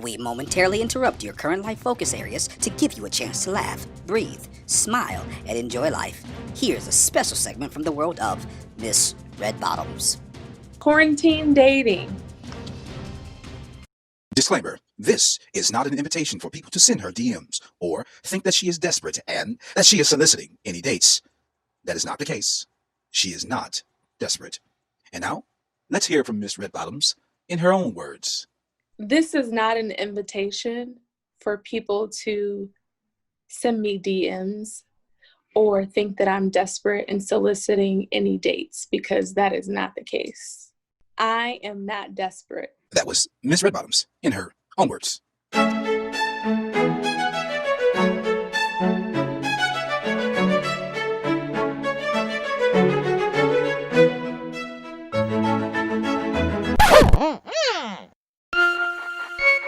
We momentarily interrupt your current life focus areas to give you a chance to laugh, breathe, smile, and enjoy life. Here's a special segment from the world of Miss Red Bottoms. Quarantine dating. Disclaimer, this is not an invitation for people to send her DMs or think that she is desperate and that she is soliciting any dates. That is not the case. She is not desperate. And now, let's hear from Miss Red Bottoms in her own words. This is not an invitation for people to send me DMs or think that I'm desperate and soliciting any dates, because that is not the case. I am not desperate. That was Miss Red Bottoms in her own words.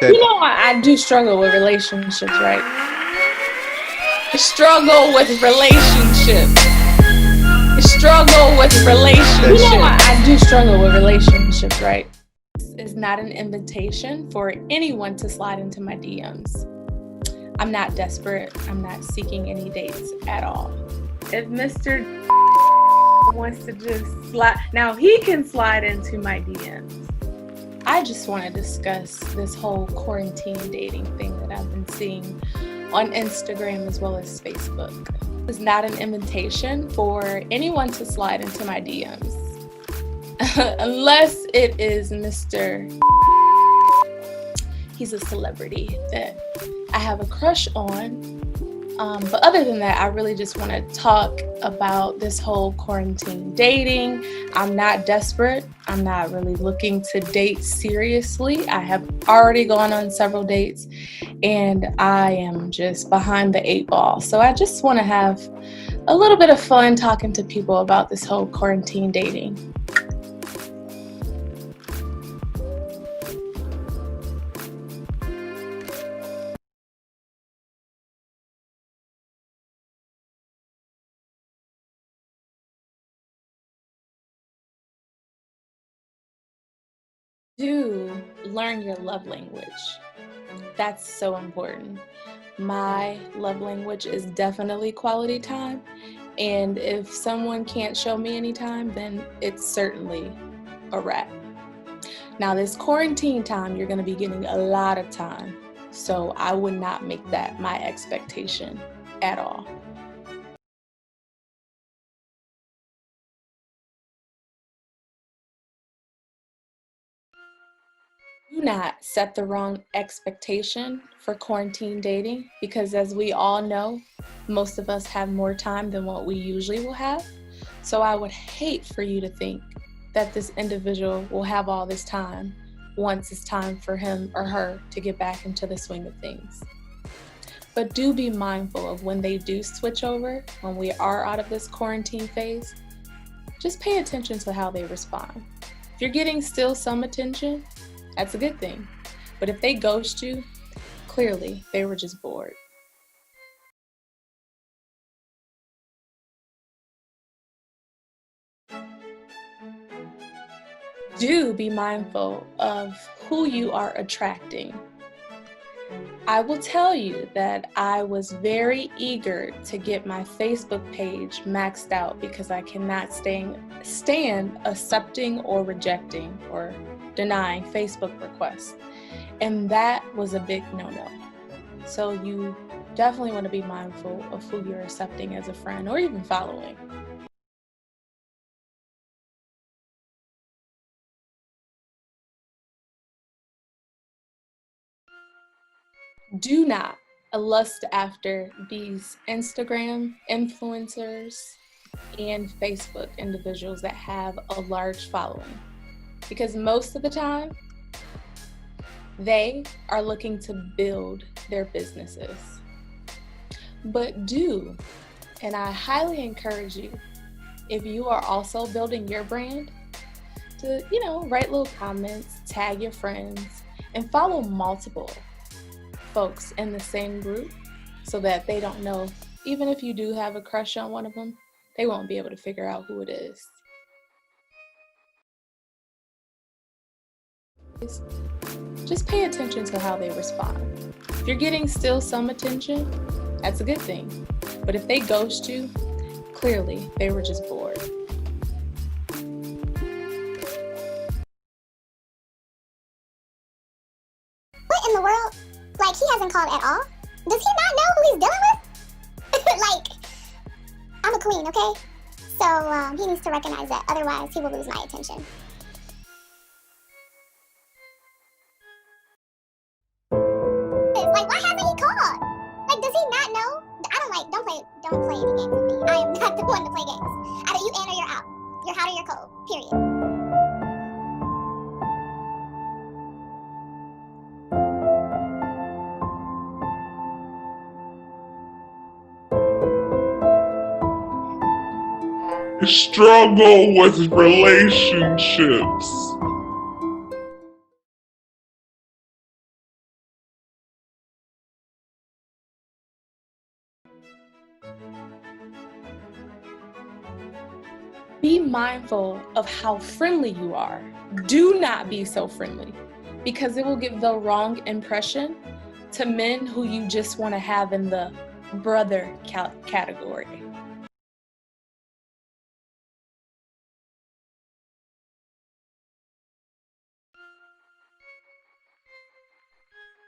You know, I do struggle with relationships, right? I struggle with relationships. You know, I do struggle with relationships, right? This is not an invitation for anyone to slide into my DMs. I'm not desperate. I'm not seeking any dates at all. If Mr. wants to just slide, now he can slide into my DMs. I just want to discuss this whole quarantine dating thing that I've been seeing on Instagram as well as Facebook. It's not an invitation for anyone to slide into my DMs. Unless it is Mr. He's a celebrity that I have a crush on. But other than that, I really just want to talk about this whole quarantine dating. I'm not desperate. I'm not really looking to date seriously. I have already gone on several dates and I am just behind the 8 ball. So I just want to have a little bit of fun talking to people about this whole quarantine dating. Do learn your love language. That's so important. My love language is definitely quality time. And if someone can't show me any time, then it's certainly a wrap. Now, this quarantine time, you're going to be getting a lot of time. So I would not make that my expectation at all. Do not set the wrong expectation for quarantine dating, because as we all know, most of us have more time than what we usually will have. So I would hate for you to think that this individual will have all this time once it's time for him or her to get back into the swing of things. But do be mindful of when they do switch over, when we are out of this quarantine phase, just pay attention to how they respond. If you're getting still some attention, that's a good thing. But if they ghost you, clearly they were just bored. Do be mindful of who you are attracting. I will tell you that I was very eager to get my Facebook page maxed out because I cannot stand accepting or rejecting or denying Facebook requests. And that was a big no-no. So you definitely want to be mindful of who you're accepting as a friend or even following. Do not lust after these Instagram influencers and Facebook individuals that have a large following, because most of the time they are looking to build their businesses. But do, and I highly encourage you, if you are also building your brand, to, write little comments, tag your friends, and follow multiple folks in the same group so that they don't know, even if you do have a crush on one of them, they won't be able to figure out who it is. just pay attention to how they respond. If you're getting still some attention, that's a good thing. But if they ghost you, clearly they were just bored. What in the world? Like, he hasn't called at all? Does he not know who he's dealing with? Like, I'm a queen, okay? So he needs to recognize that. Otherwise, he will lose my attention. Like, why hasn't he called? Like, does he not know? Don't play any games with me. I am not the one to play games. Either you in or you're out. You're hot or you're cold. Period. Struggle with relationships. Be mindful of how friendly you are. Do not be so friendly, because it will give the wrong impression to men who you just want to have in the brother category.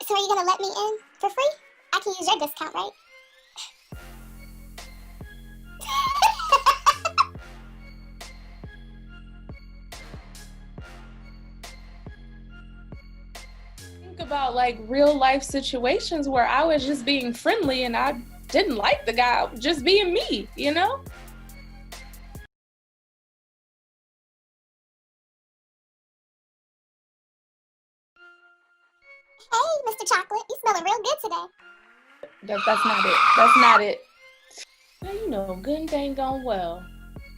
So are you gonna let me in for free? I can use your discount, right? Think about like real life situations where I was just being friendly and I didn't like the guy just being me, you know? Hey, Mr. Chocolate, you smelling real good today. That's not it. That's not it. Now you know, good and dang gone well.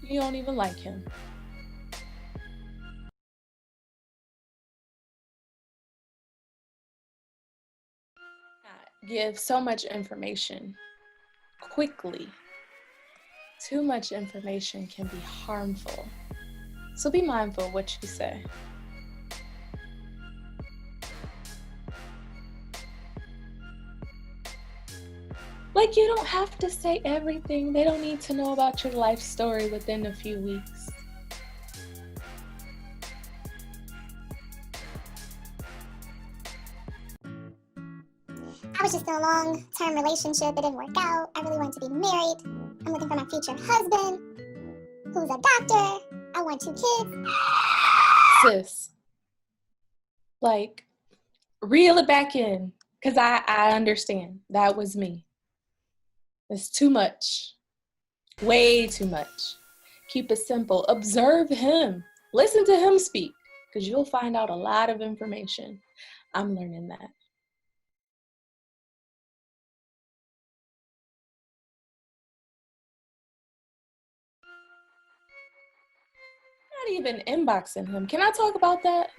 You don't even like him. Give so much information quickly. Too much information can be harmful. So be mindful of what you say. Like, you don't have to say everything. They don't need to know about your life story within a few weeks. I was just in a long-term relationship. It didn't work out. I really wanted to be married. I'm looking for my future husband, who's a doctor. I want 2 kids. Sis, like, reel it back in, because I understand. That was me. It's too much. Way too much. Keep it simple. Observe him. Listen to him speak, because you'll find out a lot of information. I'm learning that. Not even inboxing him. Can I talk about that?